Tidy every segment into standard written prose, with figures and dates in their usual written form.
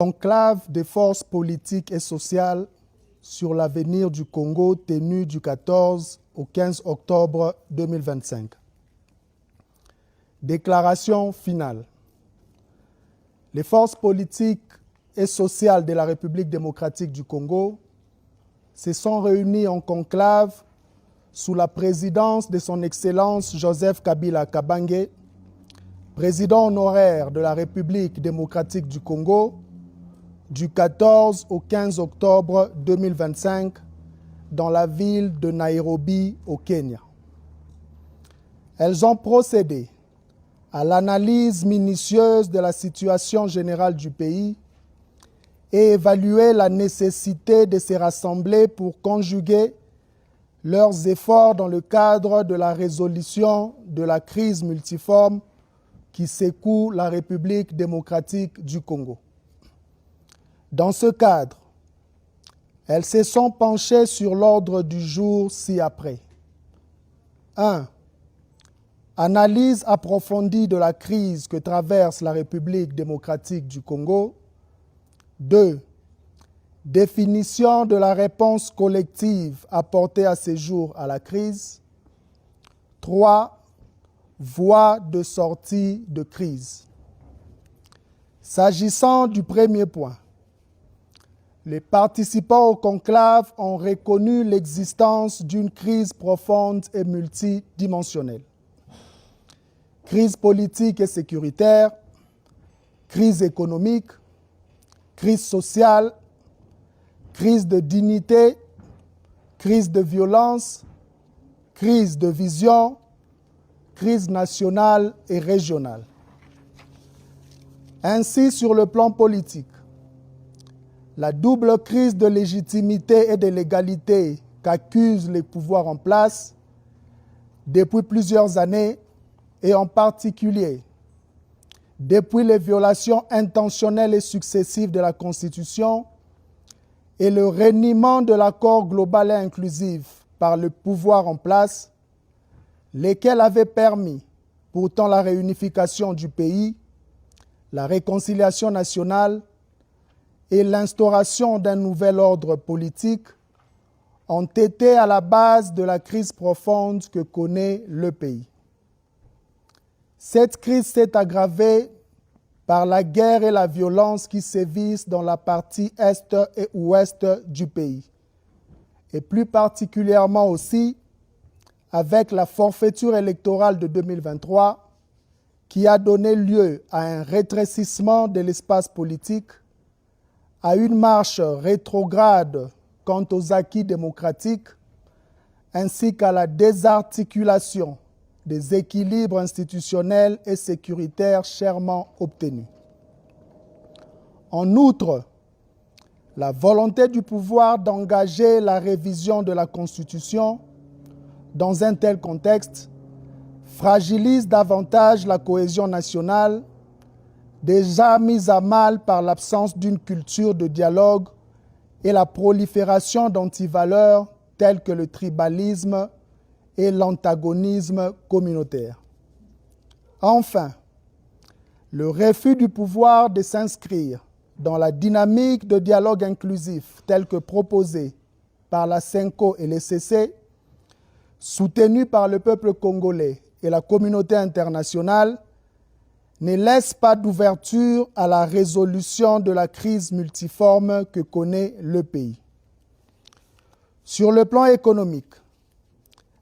Conclave des forces politiques et sociales sur l'avenir du Congo tenu du 14 au 15 octobre 2025. Déclaration finale. Les forces politiques et sociales de la République démocratique du Congo se sont réunies en conclave sous la présidence de son Excellence Joseph Kabila Kabange, président honoraire de la République démocratique du Congo, du 14 au 15 octobre 2025 dans la ville de Nairobi au Kenya. Elles ont procédé à l'analyse minutieuse de la situation générale du pays et évalué la nécessité de se rassembler pour conjuguer leurs efforts dans le cadre de la résolution de la crise multiforme qui secoue la République démocratique du Congo. Dans ce cadre, elles se sont penchées sur l'ordre du jour ci-après. 1. Analyse approfondie de la crise que traverse la République démocratique du Congo. 2. Définition de la réponse collective apportée à ce jour à la crise. 3. Voie de sortie de crise. S'agissant du premier point, les participants au conclave ont reconnu l'existence d'une crise profonde et multidimensionnelle. Crise politique et sécuritaire, crise économique, crise sociale, crise de dignité, crise de violence, crise de vision, crise nationale et régionale. Ainsi, sur le plan politique, la double crise de légitimité et de légalité qu'accusent les pouvoirs en place depuis plusieurs années et en particulier depuis les violations intentionnelles et successives de la Constitution et le reniement de l'accord global et inclusif par le pouvoir en place, lesquels avaient permis pourtant la réunification du pays, la réconciliation nationale et l'instauration d'un nouvel ordre politique ont été à la base de la crise profonde que connaît le pays. Cette crise s'est aggravée par la guerre et la violence qui sévissent dans la partie est et ouest du pays, et plus particulièrement aussi avec la forfaiture électorale de 2023 qui a donné lieu à un rétrécissement de l'espace politique, à une marche rétrograde quant aux acquis démocratiques, ainsi qu'à la désarticulation des équilibres institutionnels et sécuritaires chèrement obtenus. En outre, la volonté du pouvoir d'engager la révision de la Constitution dans un tel contexte fragilise davantage la cohésion nationale, déjà mise à mal par l'absence d'une culture de dialogue et la prolifération d'antivaleurs telles que le tribalisme et l'antagonisme communautaire. Enfin, le refus du pouvoir de s'inscrire dans la dynamique de dialogue inclusif telle que proposée par la CENCO et l'ECC, soutenue par le peuple congolais et la communauté internationale, ne laisse pas d'ouverture à la résolution de la crise multiforme que connaît le pays. Sur le plan économique,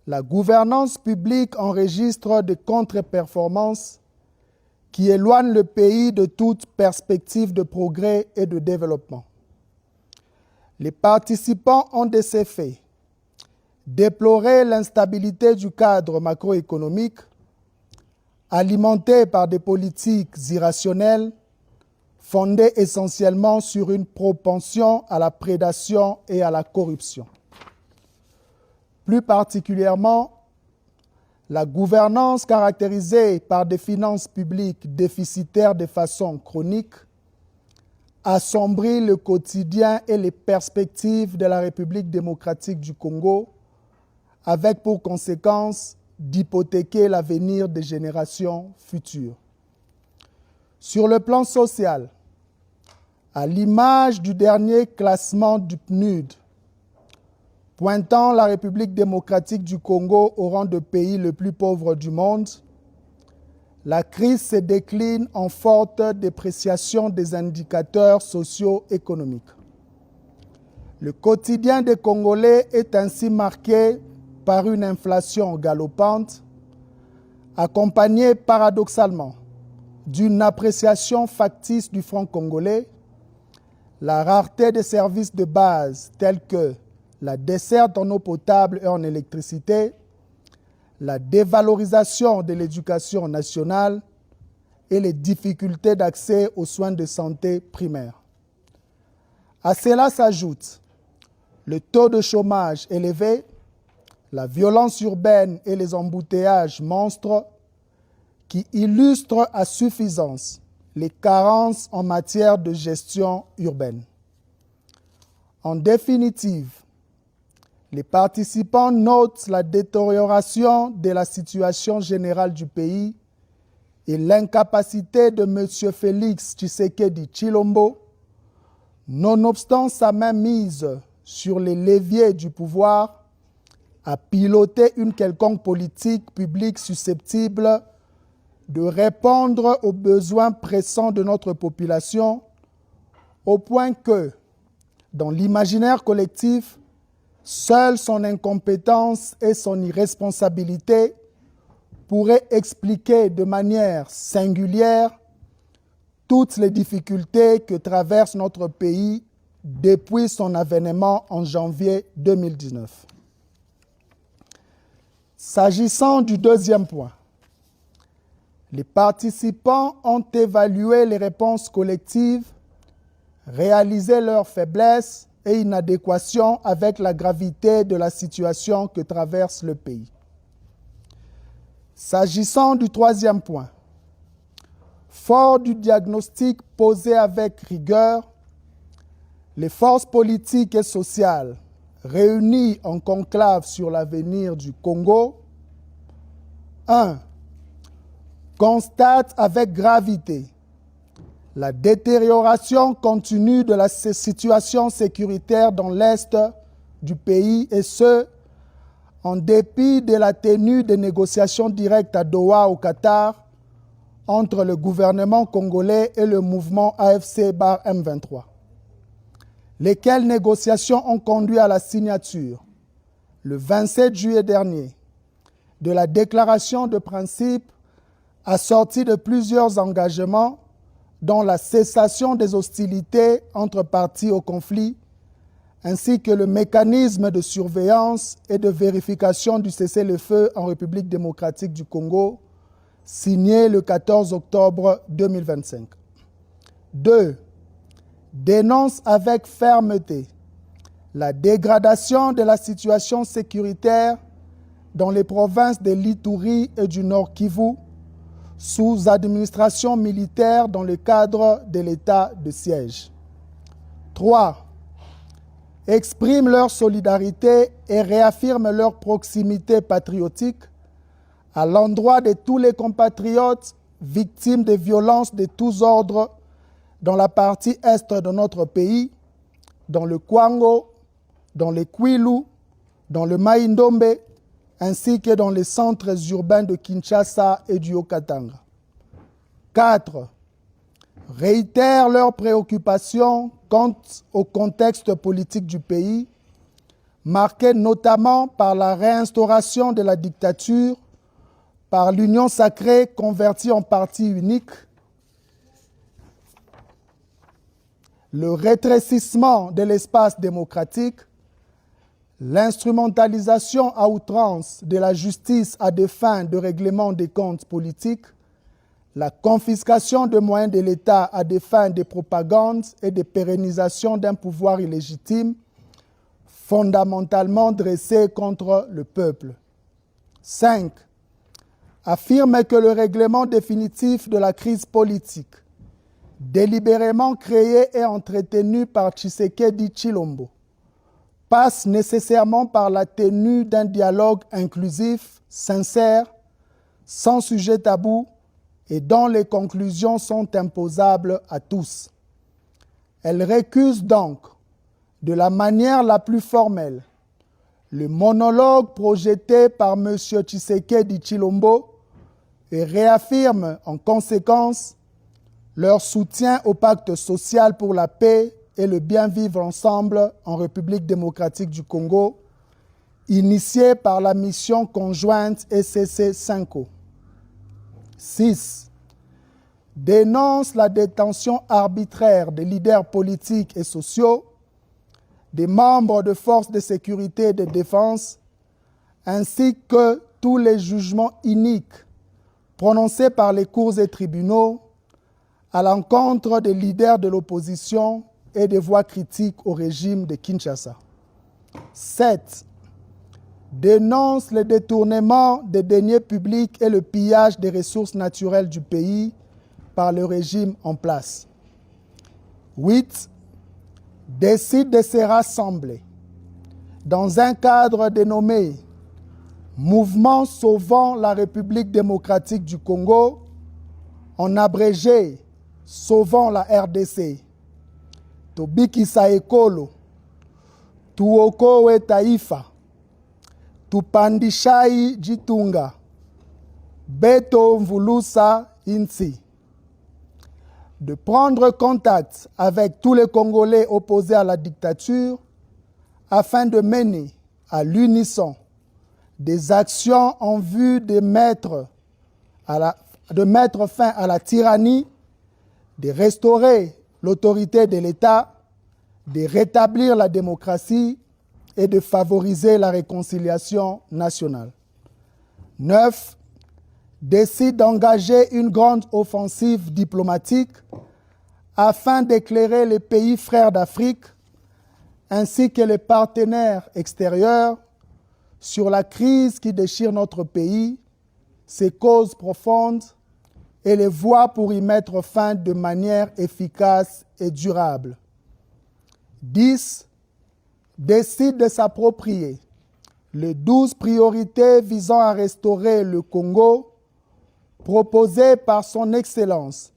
la gouvernance publique enregistre des contre-performances qui éloignent le pays de toute perspective de progrès et de développement. Les participants ont de ces faits déploré l'instabilité du cadre macroéconomique alimenté par des politiques irrationnelles fondées essentiellement sur une propension à la prédation et à la corruption. Plus particulièrement, la gouvernance caractérisée par des finances publiques déficitaires de façon chronique assombrit le quotidien et les perspectives de la République démocratique du Congo, avec pour conséquence d'hypothéquer l'avenir des générations futures. Sur le plan social, À l'image du dernier classement du PNUD, pointant la République démocratique du Congo au rang de pays le plus pauvre du monde, la crise se décline en forte dépréciation des indicateurs socio-économiques. Le quotidien des Congolais est ainsi marqué par une inflation galopante, accompagnée paradoxalement d'une appréciation factice du franc congolais, la rareté des services de base tels que la desserte en eau potable et en électricité, la dévalorisation de l'éducation nationale et les difficultés d'accès aux soins de santé primaires. À cela s'ajoute le taux de chômage élevé, la violence urbaine et les embouteillages monstres qui illustrent à suffisance les carences en matière de gestion urbaine. En définitive, les participants notent la détérioration de la situation générale du pays et l'incapacité de M. Félix Tshisekedi Tshilombo, nonobstant sa mainmise sur les leviers du pouvoir, à piloter une quelconque politique publique susceptible de répondre aux besoins pressants de notre population, au point que, dans l'imaginaire collectif, seule son incompétence et son irresponsabilité pourraient expliquer de manière singulière toutes les difficultés que traverse notre pays depuis son avènement en janvier 2019. S'agissant du deuxième point, les participants ont évalué les réponses collectives, réalisé leurs faiblesses et inadéquations avec la gravité de la situation que traverse le pays. S'agissant du troisième point, fort du diagnostic posé avec rigueur, les forces politiques et sociales réunies en conclave sur l'avenir du Congo, 1. Constatent avec gravité la détérioration continue de la situation sécuritaire dans l'Est du pays et ce, en dépit de la tenue des négociations directes à Doha au Qatar entre le gouvernement congolais et le mouvement AFC/M23. Lesquelles négociations ont conduit à la signature, le 27 juillet dernier, de la déclaration de principe assortie de plusieurs engagements dont la cessation des hostilités entre parties au conflit, ainsi que le mécanisme de surveillance et de vérification du cessez-le-feu en République démocratique du Congo, signé le 14 octobre 2025. 2. Dénonce avec fermeté la dégradation de la situation sécuritaire dans les provinces de l'Ituri et du Nord Kivu, sous administration militaire dans le cadre de l'état de siège. 3. Expriment leur solidarité et réaffirment leur proximité patriotique à l'endroit de tous les compatriotes victimes de violences de tous ordres dans la partie est de notre pays, dans le Kwango, dans le Kwilu, dans le Mai-Ndombe, ainsi que dans les centres urbains de Kinshasa et du Haut-Katanga. 4. Réitèrent leurs préoccupations quant au contexte politique du pays, marqué notamment par la réinstauration de la dictature, par l'union sacrée convertie en parti unique, le rétrécissement de l'espace démocratique, l'instrumentalisation à outrance de la justice à des fins de règlement des comptes politiques, la confiscation de moyens de l'État à des fins de propagande et de pérennisation d'un pouvoir illégitime, fondamentalement dressé contre le peuple. 5. Affirme que le règlement définitif de la crise politique, délibérément créé et entretenu par Tshisekedi Tshilombo, passe nécessairement par la tenue d'un dialogue inclusif, sincère, sans sujet tabou et dont les conclusions sont imposables à tous. Elle récuse donc, de la manière la plus formelle, le monologue projeté par M. Tshisekedi Tshilombo et réaffirme en conséquence leur soutien au pacte social pour la paix et le bien vivre ensemble en République démocratique du Congo, initié par la mission conjointe ECC-5O. 6. Dénonce la détention arbitraire des leaders politiques et sociaux, des membres de forces de sécurité et de défense, ainsi que tous les jugements iniques prononcés par les cours et tribunaux à l'encontre des leaders de l'opposition et des voix critiques au régime de Kinshasa. 7. Dénonce le détournement des deniers publics et le pillage des ressources naturelles du pays par le régime en place. 8. Décide de se rassembler dans un cadre dénommé Mouvement Sauvant la République démocratique du Congo, en abrégé Sauvant la RDC, Tobikisa Ekolo, Tuokowe Taifa, Tupandishai Jitunga, Beto Mvulusa Insi, de prendre contact avec tous les Congolais opposés à la dictature afin de mener à l'unisson des actions en vue de mettre fin à la tyrannie, de restaurer l'autorité de l'État, de rétablir la démocratie et de favoriser la réconciliation nationale. 9. Décide d'engager une grande offensive diplomatique afin d'éclairer les pays frères d'Afrique ainsi que les partenaires extérieurs sur la crise qui déchire notre pays, ses causes profondes et les voies pour y mettre fin de manière efficace et durable. 10. Décide de s'approprier les 12 priorités visant à restaurer le Congo proposées par son Excellence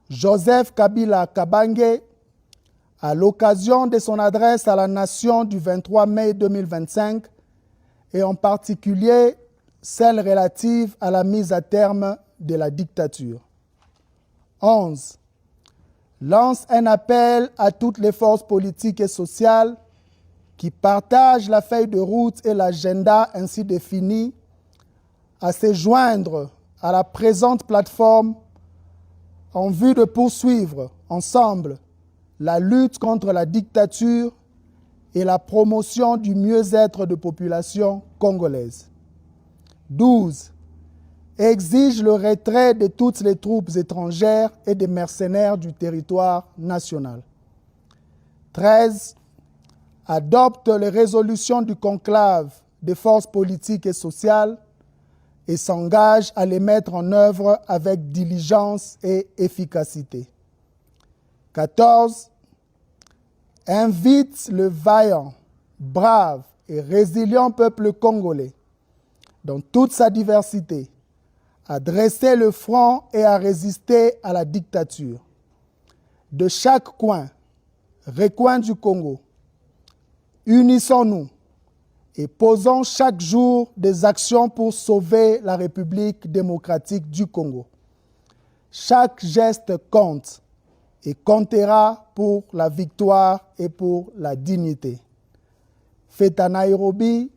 Joseph Kabila Kabange à l'occasion de son adresse à la nation du 23 mai 2025 et en particulier celle relative à la mise à terme de la dictature. 11. Lance un appel à toutes les forces politiques et sociales qui partagent la feuille de route et l'agenda ainsi défini à se joindre à la présente plateforme en vue de poursuivre ensemble la lutte contre la dictature et la promotion du mieux-être de population congolaise. 12. Exige le retrait de toutes les troupes étrangères et des mercenaires du territoire national. 13. Adopte les résolutions du conclave des forces politiques et sociales et s'engage à les mettre en œuvre avec diligence et efficacité. 14. Invite le vaillant, brave et résilient peuple congolais, dans toute sa diversité, à dresser le front et à résister à la dictature. De chaque recoin du Congo, unissons-nous et posons chaque jour des actions pour sauver la République démocratique du Congo. Chaque geste compte et comptera pour la victoire et pour la dignité. Fait à Nairobi,